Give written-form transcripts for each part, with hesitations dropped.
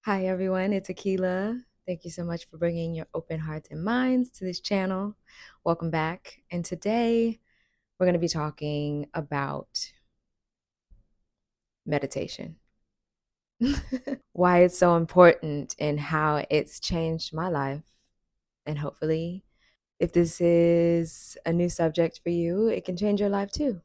Hi, everyone. It's Akila. Thank you so much for bringing your open hearts and minds to this channel. Welcome back. And today we're going to be talking about meditation, why it's so important, and how it's changed my life. And hopefully, if this is a new subject for you, it can change your life too.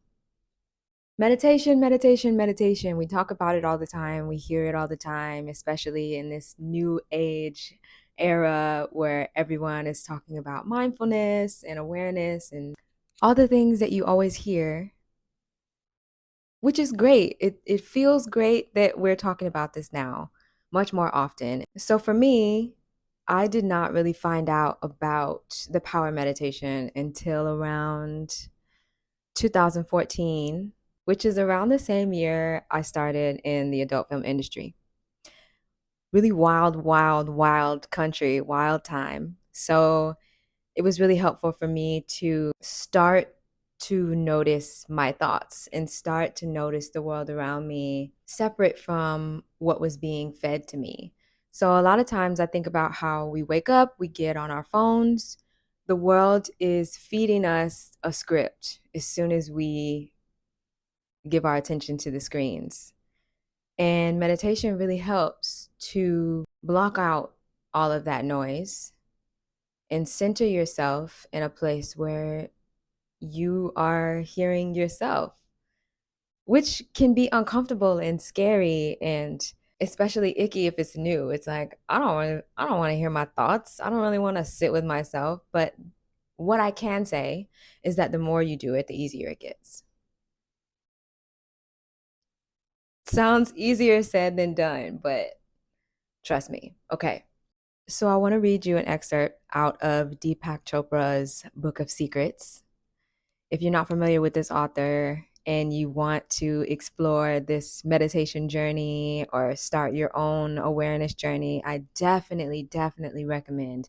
Meditation, meditation, meditation. We talk about it all the time. We hear it all the time, especially in this new age era where everyone is talking about mindfulness and awareness and all the things that you always hear, which is great. It feels great that we're talking about this now much more often. So for me, I did not really find out about the power meditation until around 2014, which is around the same year I started in the adult film industry. Really wild, wild, wild country, wild time. So it was really helpful for me to start to notice my thoughts and start to notice the world around me separate from what was being fed to me. So a lot of times I think about how we wake up, we get on our phones, the world is feeding us a script as soon as we give our attention to the screens. And meditation really helps to block out all of that noise and center yourself in a place where you are hearing yourself, which can be uncomfortable and scary and especially icky if it's new. It's like I don't want to hear my thoughts. I don't really want to sit with myself, but what I can say is that the more you do it, the easier it gets. Sounds easier said than done, but trust me. Okay. So I want to read you an excerpt out of Deepak Chopra's Book of Secrets. If you're not familiar with this author and you want to explore this meditation journey or start your own awareness journey, I definitely, definitely recommend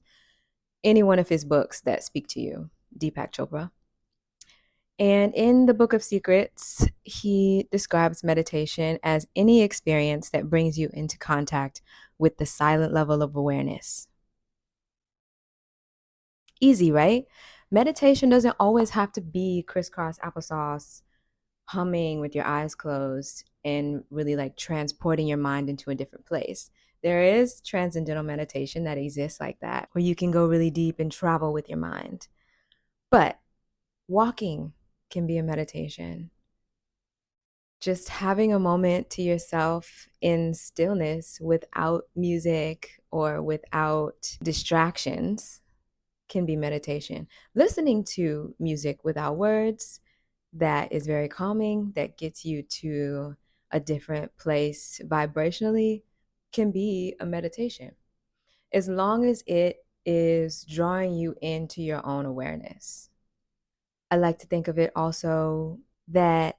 any one of his books that speak to you, Deepak Chopra. And in the Book of Secrets, he describes meditation as any experience that brings you into contact with the silent level of awareness. Easy, right? Meditation doesn't always have to be crisscross applesauce, humming with your eyes closed and really like transporting your mind into a different place. There is transcendental meditation that exists like that, where you can go really deep and travel with your mind. But walking can be a meditation. Just having a moment to yourself in stillness without music or without distractions can be meditation. Listening to music without words, that is very calming, that gets you to a different place vibrationally, can be a meditation. As long as it is drawing you into your own awareness. I like to think of it also that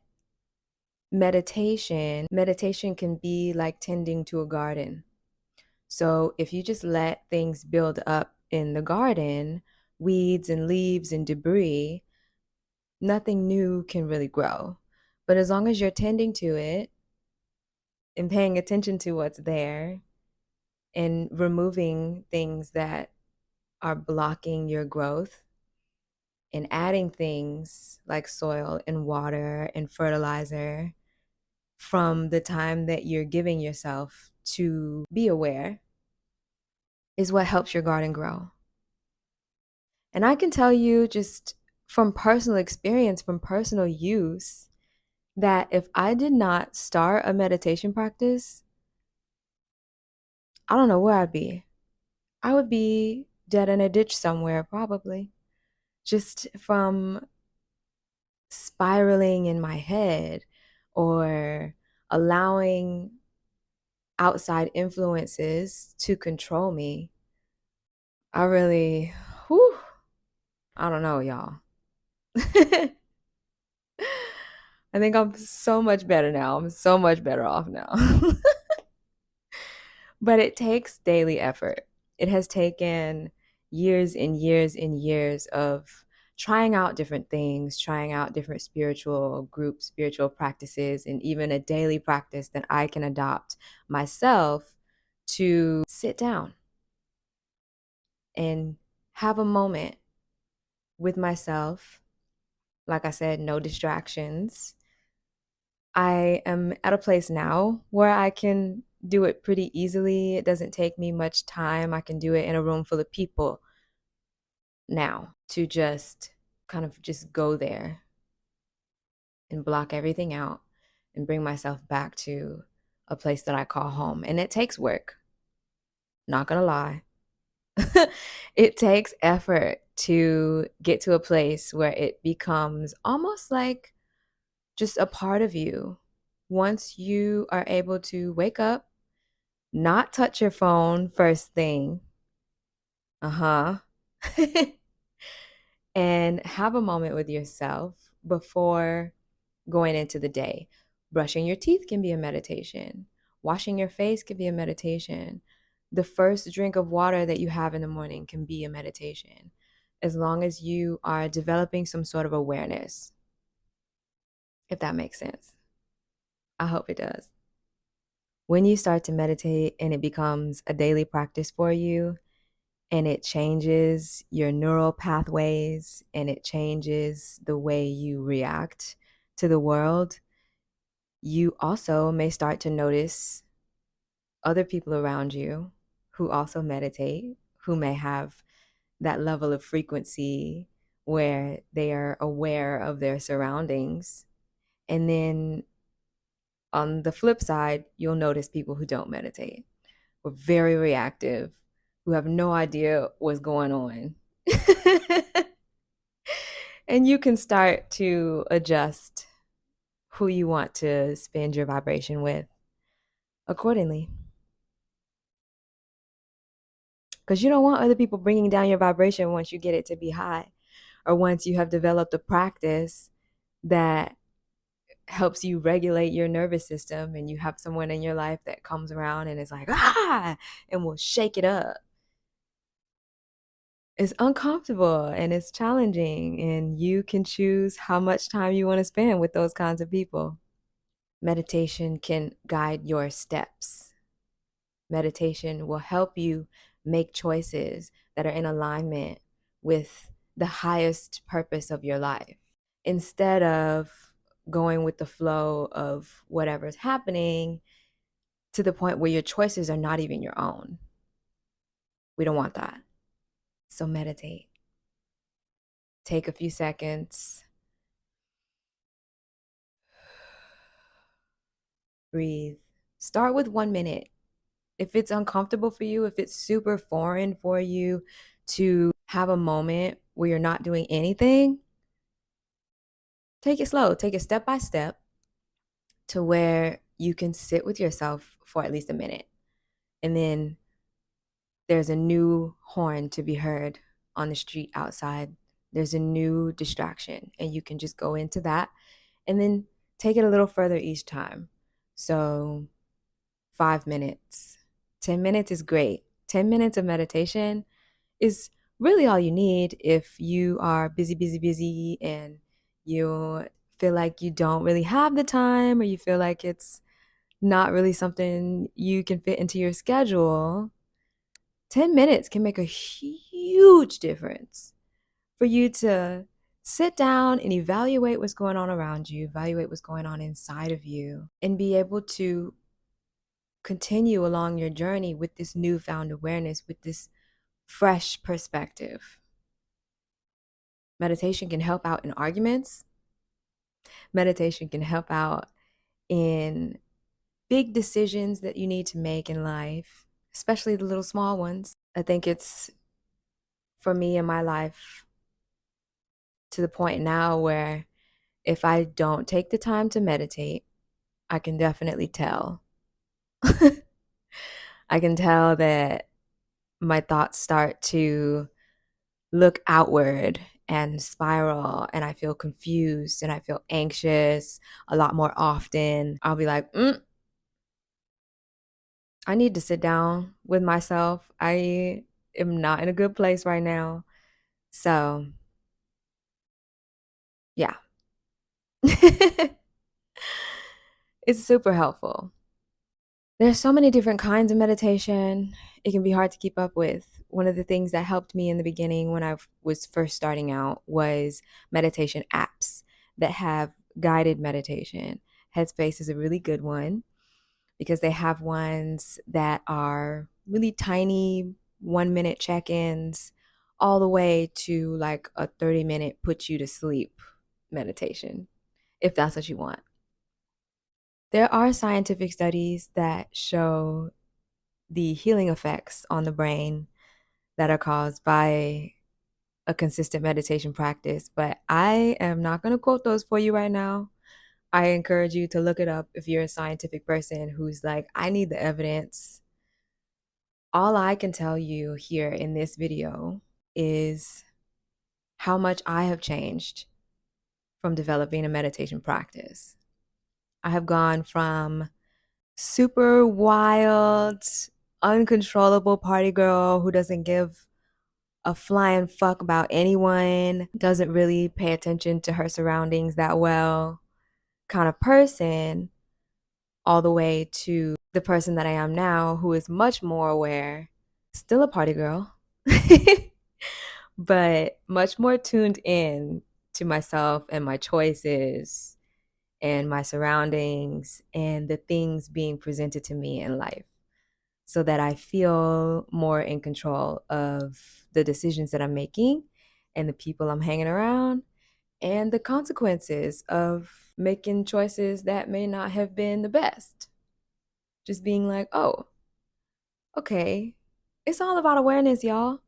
meditation can be like tending to a garden. So if you just let things build up in the garden, weeds and leaves and debris, nothing new can really grow. But as long as you're tending to it and paying attention to what's there and removing things that are blocking your growth and adding things like soil and water and fertilizer from the time that you're giving yourself to be aware is what helps your garden grow. And I can tell you just from personal experience, from personal use, that if I did not start a meditation practice, I don't know where I'd be. I would be dead in a ditch somewhere, probably, just from spiraling in my head or allowing outside influences to control me. I really, whew, I don't know, y'all. I think I'm so much better now. I'm so much better off now. But it takes daily effort. It has taken years and years and years of trying out different things, trying out different spiritual groups, spiritual practices, and even a daily practice that I can adopt myself to sit down and have a moment with myself. Like I said, no distractions. I am at a place now where I can do it pretty easily. It doesn't take me much time. I can do it in a room full of people now, to just kind of just go there and block everything out and bring myself back to a place that I call home. And it takes work, not gonna lie. It takes effort to get to a place where it becomes almost like just a part of you. Once you are able to wake up, not touch your phone first thing, uh-huh, and have a moment with yourself before going into the day. Brushing your teeth can be a meditation. Washing your face can be a meditation. The first drink of water that you have in the morning can be a meditation, as long as you are developing some sort of awareness, if that makes sense. I hope it does. When you start to meditate and it becomes a daily practice for you, and it changes your neural pathways and it changes the way you react to the world, you also may start to notice other people around you who also meditate, who may have that level of frequency where they are aware of their surroundings. And then on the flip side, you'll notice people who don't meditate, who are very reactive, who have no idea what's going on. And you can start to adjust who you want to spend your vibration with accordingly. Because you don't want other people bringing down your vibration once you get it to be high, or once you have developed a practice that helps you regulate your nervous system, and you have someone in your life that comes around and is like, ah, and will shake it up. It's uncomfortable and it's challenging, and you can choose how much time you want to spend with those kinds of people. Meditation can guide your steps. Meditation will help you make choices that are in alignment with the highest purpose of your life, instead of going with the flow of whatever's happening to the point where your choices are not even your own. We don't want that. So meditate. Take a few seconds. Breathe. Start with 1 minute. If it's uncomfortable for you, if it's super foreign for you to have a moment where you're not doing anything, take it slow. Take it step by step to where you can sit with yourself for at least a minute. And then there's a new horn to be heard on the street outside. There's a new distraction, and you can just go into that and then take it a little further each time. So 5 minutes, 10 minutes is great. 10 minutes of meditation is really all you need if you are busy, busy, busy, and you feel like you don't really have the time, or you feel like it's not really something you can fit into your schedule. 10 minutes can make a huge difference for you to sit down and evaluate what's going on around you, evaluate what's going on inside of you, and be able to continue along your journey with this newfound awareness, with this fresh perspective. Meditation can help out in arguments. Meditation can help out in big decisions that you need to make in life, especially the little small ones. I think it's, for me in my life, to the point now where if I don't take the time to meditate, I can definitely tell. I can tell that my thoughts start to look outward and spiral, and I feel confused and I feel anxious a lot more often. I'll be like, I need to sit down with myself. I am not in a good place right now. So, yeah. It's super helpful. There's so many different kinds of meditation. It can be hard to keep up with. One of the things that helped me in the beginning when I was first starting out was meditation apps that have guided meditation. Headspace is a really good one because they have ones that are really tiny 1 minute check ins, all the way to like a 30-minute put you to sleep meditation, if that's what you want. There are scientific studies that show the healing effects on the brain that are caused by a consistent meditation practice, but I am not going to quote those for you right now. I encourage you to look it up if you're a scientific person who's like, I need the evidence. All I can tell you here in this video is how much I have changed from developing a meditation practice. I have gone from super wild, uncontrollable party girl who doesn't give a flying fuck about anyone, doesn't really pay attention to her surroundings that well kind of person, all the way to the person that I am now, who is much more aware, still a party girl, but much more tuned in to myself and my choices and my surroundings and the things being presented to me in life, so that I feel more in control of the decisions that I'm making and the people I'm hanging around and the consequences of making choices that may not have been the best. Just being like, oh, okay, it's all about awareness, y'all.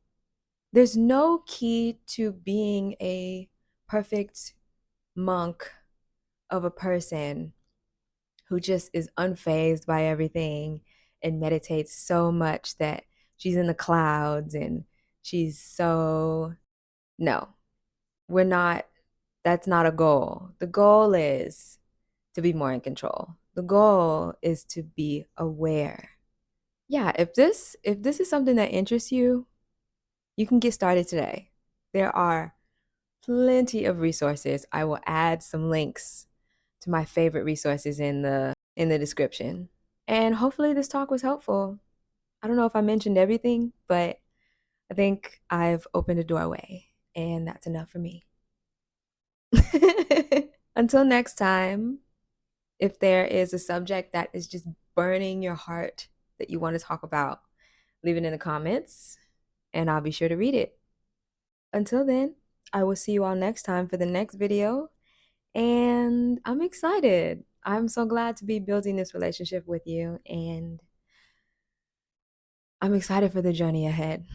There's no key to being a perfect monk of a person who just is unfazed by everything and meditates so much that she's in the clouds and she's so. No, we're not. That's not a goal. The goal is to be more in control. The goal is to be aware. Yeah, if this is something that interests you, you can get started today. There are plenty of resources. I will add some links to my favorite resources in the description. And hopefully this talk was helpful. I don't know if I mentioned everything, but I think I've opened a doorway, and that's enough for me. Until next time, if there is a subject that is just burning your heart that you want to talk about, leave it in the comments and I'll be sure to read it. Until then, I will see you all next time for the next video. And I'm excited. I'm so glad to be building this relationship with you, and I'm excited for the journey ahead.